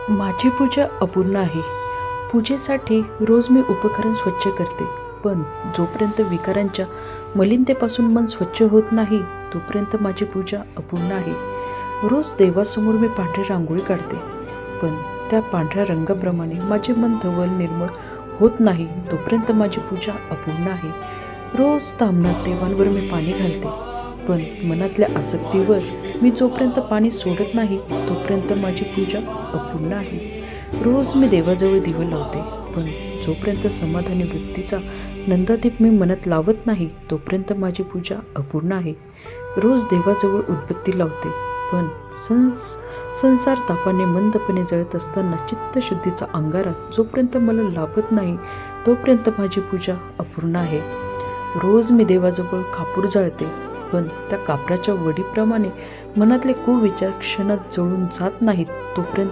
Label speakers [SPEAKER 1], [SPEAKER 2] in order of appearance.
[SPEAKER 1] माझी पूजा अपूर्ण आहे. पूजेसाठी रोज मी उपकरण स्वच्छ करते, पण जोपर्यंत विकारांच्या मलिनतेपासून मन स्वच्छ होत नाही, तोपर्यंत माझी पूजा अपूर्ण आहे. रोज देवासमोर मी पांढरी रांगोळी काढते, पण त्या पांढऱ्या रंगाप्रमाणे माझे मन धवल निर्मळ होत नाही, तोपर्यंत माझी पूजा अपूर्ण आहे. रोज तामणात देवांवर मी पाणी घालते, पण मनातल्या आसक्तीवर मी जोपर्यंत पाणी सोडत नाही, तोपर्यंत माझी पूजा अपूर्ण आहे. रोज मी देवाजवळ दिवा लावते, पण जोपर्यंत समाधानी वृत्तीचा नंदादीप मी मनात लावत नाही, तोपर्यंत माझी पूजा अपूर्ण आहे. रोज देवाजवळ उदबत्ती लावते, पण संसार तापाने मंदपणे जळत असताना चित्तशुद्धीचा अंगारा जोपर्यंत मला लाभत नाही, तोपर्यंत माझी पूजा अपूर्ण आहे. रोज मी देवाजवळ कापूर जाळते, पण त्या कापराच्या वडीप्रमाणे मनातले कुविचार क्षणात जळून जात नाहीत, तोपर्यंत